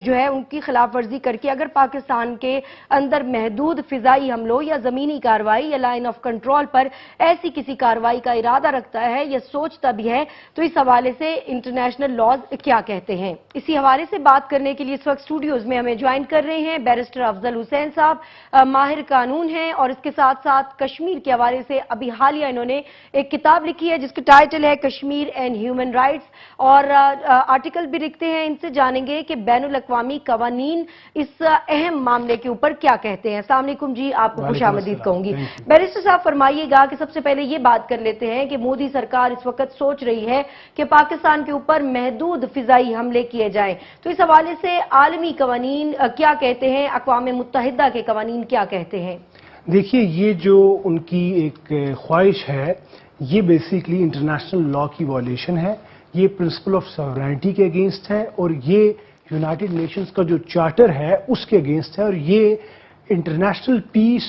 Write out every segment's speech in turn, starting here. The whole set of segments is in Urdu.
جو ہے ان کی خلاف ورزی کر کے اگر پاکستان کے اندر محدود فضائی حملوں یا زمینی کارروائی یا لائن آف کنٹرول پر ایسی کسی کارروائی کا ارادہ رکھتا ہے یا سوچتا بھی ہے تو اس حوالے سے انٹرنیشنل لاز کیا کہتے ہیں. اسی حوالے سے بات کرنے کے لیے اس وقت اسٹوڈیوز میں ہمیں جوائن کر رہے ہیں بیرسٹر افضل حسین صاحب، ماہر قانون ہیں اور اس کے ساتھ ساتھ کشمیر کے حوالے سے ابھی حالیہ انہوں نے ایک کتاب لکھی ہے جس کا ٹائٹل ہے کشمیر اینڈ ہیومن رائٹس، اور آرٹیکل بھی لکھتے ہیں. ان سے جانیں گے کہ بین الاقوامی قوانین اس اہم معاملے کے اوپر کیا کہتے ہیں. السلام علیکم جی، آپ کو خوش آمدید کہوں گی. بیرسٹر صاحب فرمائیے گا کہ سب سے پہلے یہ بات کر لیتے ہیں کہ مودی سرکار اس وقت سوچ رہی ہے کہ پاکستان کے اوپر محدود فضائی حملے کیے جائیں، تو اس حوالے سے عالمی قوانین کیا کہتے ہیں، اقوام متحدہ کے قوانین کیا کہتے ہیں؟ دیکھیے، یہ جو ان کی ایک خواہش ہے یہ بیسیکلی انٹرنیشنل لا کی وائلیشن ہے، یہ پرنسپل آف ساورینٹی کے اگینسٹ ہے اور یہ یونائٹڈ نیشنز کا جو چارٹر ہے اس کے اگینسٹ ہے، اور یہ انٹرنیشنل پیس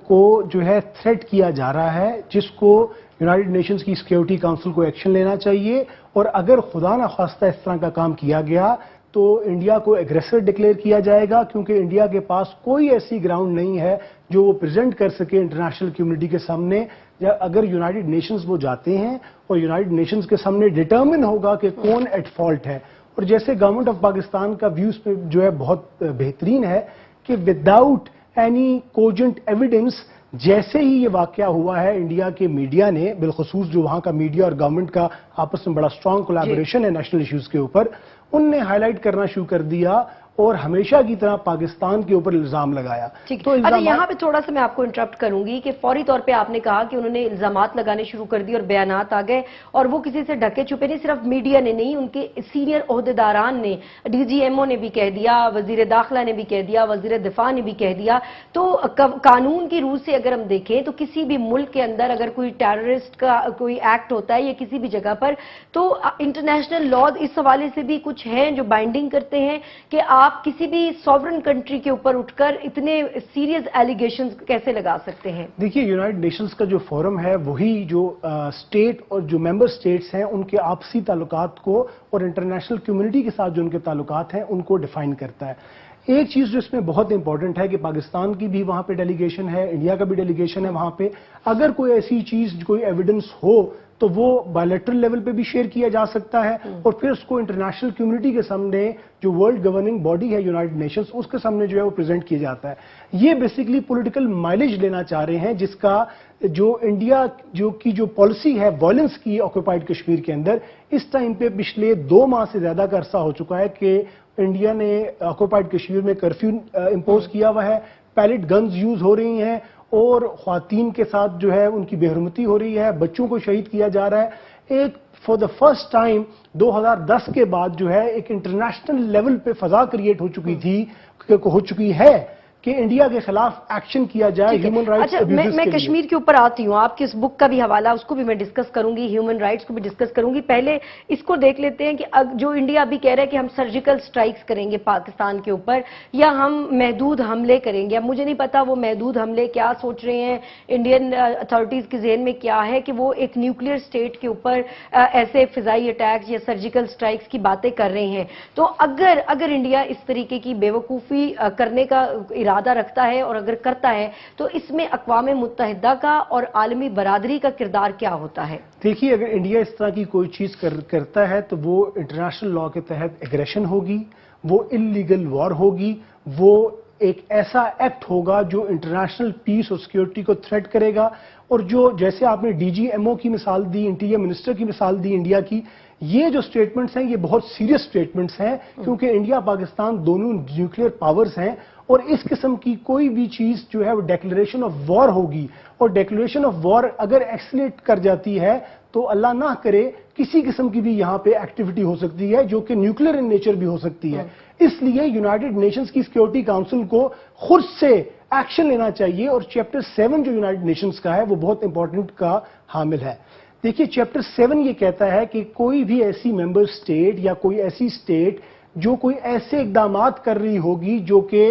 کو جو ہے تھریٹ کیا جا رہا ہے، جس کو یونائٹڈ نیشنز کی سیکیورٹی کونسل کو ایکشن لینا چاہیے. اور اگر خدا نخواستہ اس طرح کا کام کیا گیا تو انڈیا کو ایگریسر ڈکلیئر کیا جائے گا، کیونکہ انڈیا کے پاس کوئی ایسی گراؤنڈ نہیں ہے جو وہ پریزنٹ کر سکے انٹرنیشنل کمیونٹی کے سامنے. اگر یونائٹڈ نیشنز وہ جاتے ہیں اور یونائٹڈ نیشنز کے سامنے ڈٹرمن ہوگا کہ کون ایٹ فالٹ ہے، اور جیسے گورنمنٹ آف پاکستان کا ویوز پہ جو ہے بہت بہترین ہے کہ وداؤٹ اینی کوجنٹ ایویڈنس، جیسے ہی یہ واقعہ ہوا ہے انڈیا کے میڈیا نے، بالخصوص جو وہاں کا میڈیا اور گورنمنٹ کا آپس میں بڑا اسٹرانگ کولیبوریشن ہے نیشنل ایشوز کے اوپر، ان نے ہائی لائٹ کرنا شروع کر دیا اور ہمیشہ کی طرح پاکستان کے اوپر الزام لگایا. تو یہاں پہ تھوڑا سا میں آپ کو انٹرپٹ کروں گی کہ فوری طور پہ آپ نے کہا کہ انہوں نے الزامات لگانے شروع کر دی اور بیانات آ گئے، اور وہ کسی سے ڈھکے چھپے نہیں، صرف میڈیا نے نہیں، ان کے سینئر عہدیداران نے، ڈی جی ایم او نے بھی کہہ دیا، وزیر داخلہ نے بھی کہہ دیا، وزیر دفاع نے بھی کہہ دیا. تو قانون کی روح سے اگر ہم دیکھیں تو کسی بھی ملک کے اندر اگر کوئی ٹیررسٹ کا کوئی ایکٹ ہوتا ہے یا کسی بھی جگہ پر، تو انٹرنیشنل لاز اس حوالے سے بھی کچھ ہیں جو بائنڈنگ کرتے ہیں کہ آپ کسی بھی سوورن کنٹری کے اوپر اٹھ کر اتنے سیریس ایلیگیشنز کیسے لگا سکتے ہیں. دیکھیے، یونائٹڈ نیشنز کا جو فورم ہے وہی جو اسٹیٹ اور جو ممبر اسٹیٹس ہیں ان کے آپسی تعلقات کو اور انٹرنیشنل کمیونٹی کے ساتھ جو ان کے تعلقات ہیں ان کو ڈیفائن کرتا ہے. ایک چیز جو اس میں بہت امپورٹنٹ ہے کہ پاکستان کی بھی وہاں پہ ڈیلیگیشن ہے، انڈیا کا بھی ڈیلیگیشن ہے وہاں پہ. اگر کوئی ایسی چیز کوئی ایویڈنس ہو تو وہ بائیلیٹرل لیول پہ بھی شیئر کیا جا سکتا ہے اور پھر اس کو انٹرنیشنل کمیونٹی کے سامنے، جو ورلڈ گورننگ باڈی ہے یونائٹڈ نیشنز، اس کے سامنے جو ہے وہ پریزنٹ کیا جاتا ہے. یہ بیسیکلی پولیٹیکل مائلیج لینا چاہ رہے ہیں، جس کا جو انڈیا جو پالیسی ہے وائلنس کی آکوپائڈ کشمیر کے اندر، اس ٹائم پہ پچھلے 2 ماہ سے زیادہ کا عرصہ ہو چکا ہے کہ انڈیا نے آکوپائڈ کشمیر میں کرفیو امپوز کیا ہوا ہے، پیلٹ گنز یوز ہو رہی ہیں اور خواتین کے ساتھ جو ہے ان کی بے حرمتی ہو رہی ہے، بچوں کو شہید کیا جا رہا ہے. ایک فار دا فرسٹ ٹائم 2010 کے بعد جو ہے ایک انٹرنیشنل لیول پہ فضا کریٹ ہو چکی ہے کہ انڈیا کے خلاف ایکشن کیا جائے ہیومن رائٹس ابیوزز کے لیے. میں کشمیر کے اوپر آتی ہوں، آپ کی اس بک کا بھی حوالہ اس کو بھی میں ڈسکس کروں گی، ہیومن رائٹس کو بھی ڈسکس کروں گی. پہلے اس کو دیکھ لیتے ہیں کہ جو انڈیا ابھی کہہ رہا ہے کہ ہم سرجیکل سٹرائکس کریں گے پاکستان کے اوپر یا ہم محدود حملے کریں گے. اب مجھے نہیں پتا وہ محدود حملے کیا سوچ رہے ہیں، انڈین اتھارٹیز کے ذہن میں کیا ہے کہ وہ ایک نیوکلیئر سٹیٹ کے اوپر ایسے فضائی اٹیکس یا سرجیکل سٹرائکس کی باتیں کر رہے ہیں. تو اگر انڈیا اس طریقے کی بے وقوفی کرنے کا ارادہ رکھتا ہے اور اگر کرتا ہے تو اس میں اقوام متحدہ کا اور عالمی برادری کا کردار کیا ہوتا ہے؟ دیکھیے، اگر انڈیا اس طرح کی کوئی چیز کرتا ہے تو وہ انٹرنیشنل لا کے تحت ایگریشن ہوگی، وہ انلیگل وار ہوگی، وہ ایک ایسا ایکٹ ہوگا جو انٹرنیشنل پیس اور سیکیورٹی کو تھریٹ کرے گا. اور جیسے آپ نے ڈی جی ایم او کی مثال دی، انٹیریئر منسٹر کی مثال دی انڈیا کی، یہ جو سٹیٹمنٹس ہیں یہ بہت سیریس سٹیٹمنٹس ہیں، کیونکہ انڈیا پاکستان دونوں نیوکلیئر پاورز ہیں اور اس قسم کی کوئی بھی چیز جو ہے وہ ڈیکلیریشن آف وار ہوگی. اور ڈیکلیریشن آف وار اگر ایکسلیٹ کر جاتی ہے تو اللہ نہ کرے کسی قسم کی بھی یہاں پہ ایکٹیویٹی ہو سکتی ہے جو کہ نیوکلیئر ان نیچر بھی ہو سکتی ہے. اس لیے یونائٹڈ نیشنز کی سیکیورٹی کونسل کو خود سے ایکشن لینا چاہیے اور چیپٹر 7 جو یونائٹڈ نیشنز کا ہے وہ بہت امپورٹنٹ کا حامل ہے. دیکھیے، چیپٹر 7 یہ کہتا ہے کہ کوئی بھی ایسی ممبر اسٹیٹ یا کوئی ایسی اسٹیٹ جو کوئی ایسے اقدامات کر رہی ہوگی جو کہ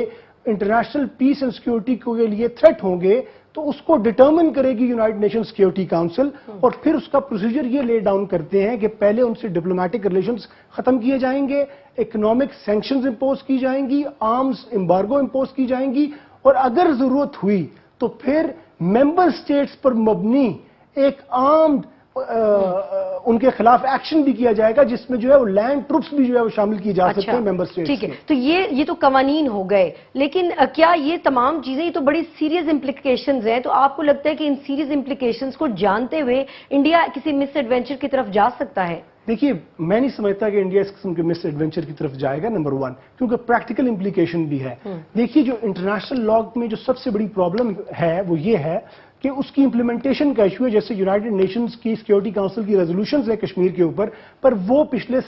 انٹرنیشنل پیس اینڈ سیکیورٹی کے لیے تھریٹ ہوں گے، تو اس کو ڈٹرمن کرے گی یونائٹڈ نیشن سیکورٹی کاؤنسل, اور پھر اس کا پروسیجر یہ لے ڈاؤن کرتے ہیں کہ پہلے ان سے ڈپلومیٹک ریلیشنز ختم کیے جائیں گے, اکنامک سینکشنز امپوز کی جائیں گی, آرمز امبارگو امپوز کی جائیں گی, اور اگر ضرورت ہوئی تو پھر ممبر اسٹیٹس پر مبنی ایک آرمڈ ان کے خلاف ایکشن بھی کیا جائے گا, جس میں جو ہے وہ لینڈ ٹروپس بھی جو ہے وہ شامل کی جا سکتے ہیں ممبر اسٹیٹس. ٹھیک ہے, تو یہ تو قوانین ہو گئے, لیکن کیا یہ تمام چیزیں, یہ تو بڑی سیریس امپلیکیشنز ہیں, تو آپ کو لگتا ہے کہ ان سیریس امپلیکیشنز کو جانتے ہوئے انڈیا کسی مس ایڈونچر کی طرف جا سکتا ہے؟ دیکھیے, میں نہیں سمجھتا کہ انڈیا اس قسم کے مس ایڈونچر کی طرف جائے گا, نمبر 1, کیونکہ پریکٹیکل امپلیکیشن بھی ہے. دیکھیے, جو انٹرنیشنل لاء میں جو سب سے بڑی پرابلم ہے وہ یہ ہے کہ اس کی امپلیمنٹیشن کا ایشو ہے. جیسے یونائٹڈ نیشنز کی سیکورٹی کاؤنسل کی ریزولوشنز ہے کشمیر کے اوپر, پر وہ پچھلے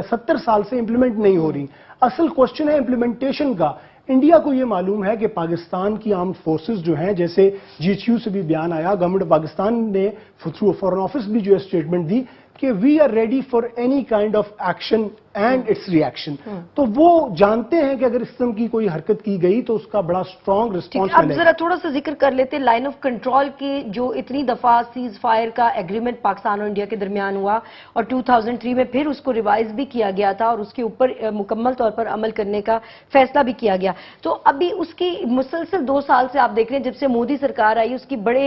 70 سال سے امپلیمنٹ نہیں ہو رہی. اصل کوشچن ہے امپلیمنٹیشن کا. انڈیا کو یہ معلوم ہے کہ پاکستان کی آرمڈ فورسز جو ہیں, جیسے جی ایچ یو سے بھی بیان آیا, گورنمنٹ آف پاکستان نے تھرو فارن آفس بھی جو ہے اسٹیٹمنٹ دی کہ we are ready for any kind of action and its reaction. تو وہ جانتے ہیں کہ اگر اس قسم کی کوئی حرکت کی گئی تو اس کا بڑا اسٹرانگ ریسپانس ملے گا. اب ذرا تھوڑا سا ذکر کر لیتے لائن آف کنٹرول کی, جو اتنی دفعہ سیز فائر کا ایگریمنٹ پاکستان اور انڈیا کے درمیان ہوا, اور 2003 میں پھر اس کو ریوائز بھی کیا گیا تھا, اور اس کے اوپر مکمل طور پر عمل کرنے کا فیصلہ بھی کیا گیا. تو ابھی اس کی مسلسل 2 سال سے آپ دیکھ رہے ہیں, جب سے مودی سرکار آئی, اس کی بڑے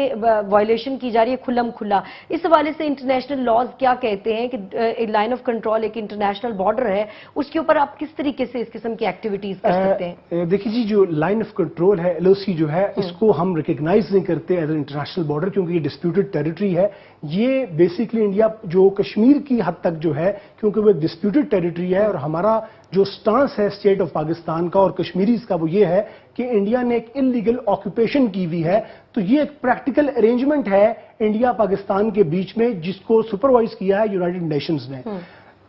وائلیشن کی جا رہی ہے کھلم کھلا. اس حوالے سے انٹرنیشنل لاز کیا کہتے ہیں کہ لائن آف کنٹرول ایک انٹرنیشنل بارڈر ہے, اس کے اوپر آپ کس طریقے سے اس قسم کی ایکٹیویٹیز کر سکتے ہیں؟ دیکھیے جی, جو لائن آف کنٹرول ہے, ایل او سی جو ہے, اس کو ہم ریکگنائز نہیں کرتے ایز اے انٹرنیشنل بارڈر, کیونکہ یہ ڈسپیوٹڈ ٹیریٹری ہے. یہ بیسیکلی انڈیا جو کشمیر کی حد تک جو ہے, کیونکہ وہ ایک ڈسپیوٹڈ ٹیریٹری ہے, اور ہمارا جو سٹانس ہے اسٹیٹ آف پاکستان کا اور کشمیریز کا وہ یہ ہے کہ انڈیا نے ایک انلیگل آکوپیشن کی ہوئی ہے. تو یہ ایک پریکٹیکل ارینجمنٹ ہے انڈیا پاکستان کے بیچ میں, جس کو سپروائز کیا ہے یونائٹڈ نیشنز نے.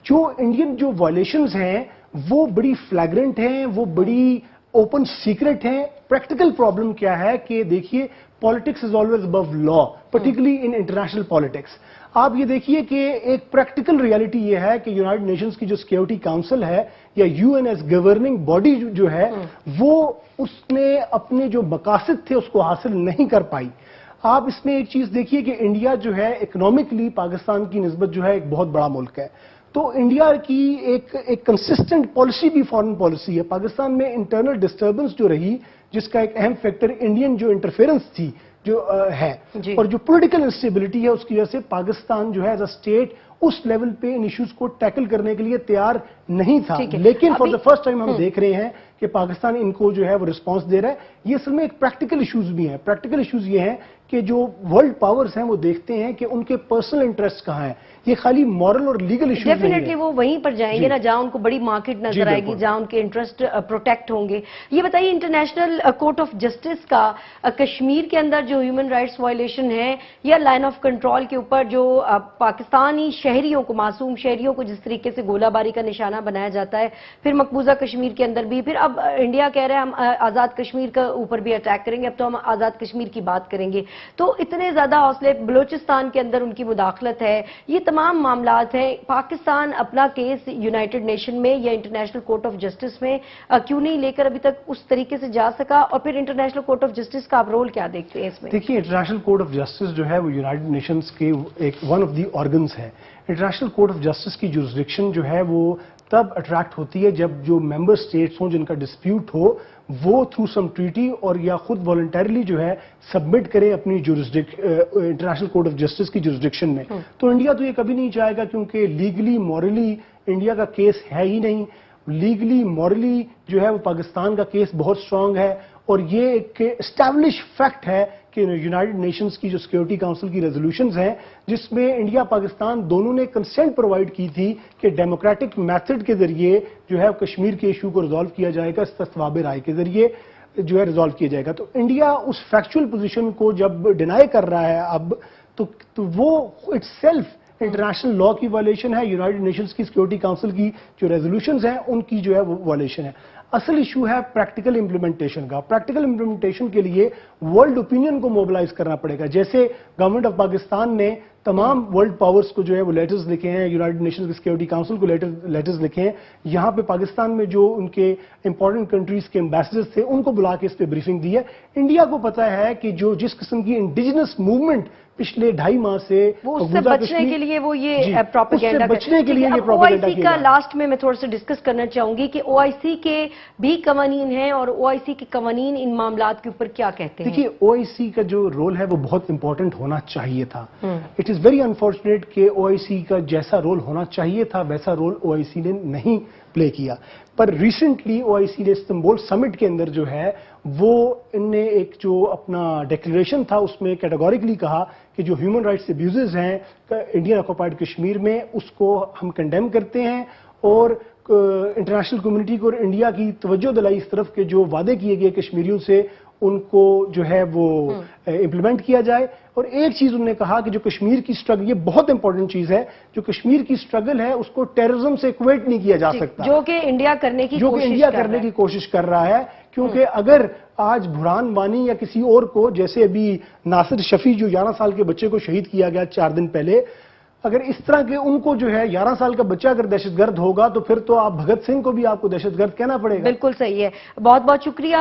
جو انڈین جو وائلیشنز ہیں وہ بڑی فلیگرنٹ ہیں, وہ بڑی اوپن سیکرٹ ہیں. پریکٹیکل پرابلم کیا ہے کہ دیکھیے, politics is always above law, particularly in international politics. آپ یہ دیکھیے کہ ایک پریکٹیکل ریالٹی یہ ہے کہ یونائٹڈ نیشنز کی جو سیکورٹی کاؤنسل ہے, یا U N S governing body جو ہے, وہ اس نے اپنے جو مقاصد تھے اس کو حاصل نہیں کر پائی. آپ اس میں ایک چیز دیکھیے کہ انڈیا جو ہے اکنامکلی پاکستان کی نسبت جو ہے ایک بہت بڑا ملک ہے, تو انڈیا کی ایک کنسسٹنٹ پالیسی بھی فارن پالیسی ہے. پاکستان میں انٹرنل ڈسٹربنس جو رہی, جس کا ایک اہم فیکٹر انڈین جو انٹرفیئرنس تھی جو ہے, اور جو پولیٹیکل انسٹیبلٹی ہے, اس کی وجہ سے پاکستان جو ہے ایز اے اسٹیٹ اس لیول پہ ان ایشوز کو ٹیکل کرنے کے لیے تیار نہیں تھا. لیکن فار دا فرسٹ ٹائم ہم دیکھ رہے ہیں کہ پاکستان ان کو جو ہے وہ رسپانس دے رہا ہے. یہ اصل میں ایک پریکٹیکل ایشوز بھی ہیں. پریکٹیکل ایشوز یہ ہیں کہ جو ورلڈ پاورز ہیں وہ دیکھتے ہیں کہ ان کے پرسنل انٹرسٹ کہاں ہیں. یہ خالی مورل اور لیگل ایشوز نہیں ہیں. ڈیفینیٹلی وہ وہیں پر جائیں گے نا جہاں ان کو بڑی مارکیٹ نظر آئے گی, جہاں ان کے انٹرسٹ پروٹیکٹ ہوں گے. یہ بتائیے, انٹرنیشنل کورٹ آف جسٹس کا کشمیر کے اندر جو ہیومن رائٹس وائلیشن ہے, یا لائن آف کنٹرول کے اوپر جو پاکستانی شہریوں کو, معصوم شہریوں کو جس طریقے سے گولہ باری کا نشانہ بنایا جاتا ہے, پھر مقبوضہ کشمیر کے اندر بھی, پھر اب انڈیا کہہ رہے ہیں ہم آزاد کشمیر کے اوپر بھی اٹیک کریں گے, اب تو ہم آزاد کشمیر کی بات کریں گے. تو اتنے زیادہ حوصلے, بلوچستان کے اندر ان کی مداخلت ہے, یہ تمام معاملات ہیں. پاکستان اپنا کیس یونائٹڈ نیشن میں یا انٹرنیشنل کورٹ آف جسٹس میں کیوں نہیں لے کر ابھی تک اس طریقے سے جا سکا, اور پھر انٹرنیشنل کورٹ آف جسٹس کا آپ رول کیا دیکھتے ہیں اس میں؟ دیکھیے, انٹرنیشنل کورٹ آف جسٹس جو ہے وہ یونائٹڈ نیشنز کے ایک ون آف دی آرگنز ہے. انٹرنیشنل کورٹ آف جسٹس کی جورسڈکشن جو ہے وہ تب اٹریکٹ ہوتی ہے جب جو ممبر اسٹیٹس ہوں جن کا ڈسپیوٹ ہو, وہ تھرو سم ٹریٹی اور یا خود والنٹریلی جو ہے سبمٹ کریں اپنی انٹرنیشنل کورٹ آف جسٹس کی جورسڈکشن میں. تو انڈیا تو یہ کبھی نہیں چاہے گا, کیونکہ لیگلی مورلی انڈیا کا کیس ہے ہی نہیں. لیگلی مورلی جو ہے وہ پاکستان کا کیس بہت اسٹرانگ ہے, اور یہ ایک اسٹیبلش فیکٹ ہے کہ یونائٹڈ نیشنز کی جو سیکورٹی کاؤنسل کی ریزولوشنز ہیں, جس میں انڈیا پاکستان دونوں نے کنسنٹ پرووائڈ کی تھی کہ ڈیموکریٹک میتھڈ کے ذریعے جو ہے کشمیر کے ایشو کو ریزالو کیا جائے گا, استصواب رائے کے ذریعے جو ہے ریزالو کیا جائے گا. تو انڈیا اس فیکچوئل پوزیشن کو جب ڈینائی کر رہا ہے اب, تو وہ اٹ سیلف انٹرنیشنل لاء کی وائلیشن ہے. یونائٹڈ نیشنز کی سیکورٹی کاؤنسل کی جو ریزولوشنز ہیں ان کی جو ہے وہ وائلیشن ہے. اصل ایشو ہے پریکٹیکل امپلیمنٹیشن کا. پریکٹیکل امپلیمنٹیشن کے لیے ورلڈ اوپینین کو موبلائز کرنا پڑے گا. جیسے گورنمنٹ آف پاکستان نے تمام ورلڈ پاورز کو جو ہے وہ لیٹرز لکھے ہیں, یونائٹڈ نیشنز کی سیکورٹی کاؤنسل کو لیٹرز لکھے ہیں. یہاں پہ پاکستان میں جو ان کے امپورٹنٹ کنٹریز کے ایمبیسڈرز تھے ان کو بلا کے اس پہ بریفنگ دی ہے. انڈیا کو پتا ہے کہ جس قسم کی انڈیجنس موومنٹ پچھلے 2.5 ماہ سے وہ اس سے بچنے کے لیے وہ یہ پروپیگنڈا بچنے کے لیے یہ او آئی سی کا لاسٹ میں تھوڑا سا ڈسکس کرنا چاہوں گی کہ او آئی سی کے بھی قوانین ہیں اور او آئی سی کے قوانین ان معاملات کے اوپر کیا کہتے ہیں. دیکھیے او آئی سی کا جو رول ہے وہ بہت امپورٹنٹ ہونا چاہیے تھا. اٹ از ویری انفارچونیٹ کہ او آئی سی کا جیسا رول ہونا چاہیے تھا ویسا رول او آئی سی نے نہیں پلے کیا. پر ریسنٹلی او آئی سی نے استنبول سمٹ کے اندر جو ہے وہ ان نے ایک جو اپنا ڈیکلریشن تھا اس میں کیٹیگوریکلی کہا کہ جو ہیومن رائٹس ابیوزز ہیں انڈین آکوپائڈ کشمیر میں اس کو ہم کنڈیم کرتے ہیں اور انٹرنیشنل کمیونٹی کو اور انڈیا کی توجہ دلائی اس طرف کہ جو وعدے کیے گئے کشمیریوں سے ان کو جو ہے وہ امپلیمنٹ کیا جائے. اور ایک چیز انہوں نے کہا کہ جو کشمیر کی سٹرگل, یہ بہت امپورٹنٹ چیز ہے, جو کشمیر کی سٹرگل ہے اس کو ٹیررزم سے ایکویٹ نہیں کیا جا سکتا, جو کہ انڈیا کرنے کی کوشش کر رہا ہے. کیونکہ اگر آج برہان وانی یا کسی اور کو, جیسے ابھی ناصر شفیع جو 11 سال کے بچے کو شہید کیا گیا 4 دن پہلے, اگر اس طرح کے ان کو جو ہے 11 سال کا بچہ اگر دہشت گرد ہوگا تو پھر تو آپ بھگت سنگھ کو بھی آپ کو دہشت گرد کہنا پڑے گا. بالکل صحیح ہے. بہت بہت شکریہ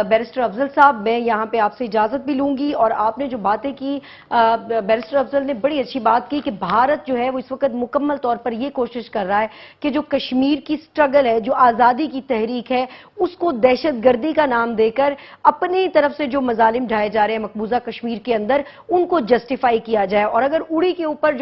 بیرسٹر افضل صاحب. میں یہاں پہ آپ سے اجازت بھی لوں گی. اور آپ نے جو باتیں کی, بیرسٹر افضل نے بڑی اچھی بات کی کہ بھارت جو ہے وہ اس وقت مکمل طور پر یہ کوشش کر رہا ہے کہ جو کشمیر کی سٹرگل ہے, جو آزادی کی تحریک ہے, اس کو دہشت گردی کا نام دے کر اپنی طرف سے جو مظالم ڈھائے جا رہے ہیں مقبوضہ کشمیر کے اندر ان کو جسٹیفائی کیا جائے. اور اگر اڑی کے اوپر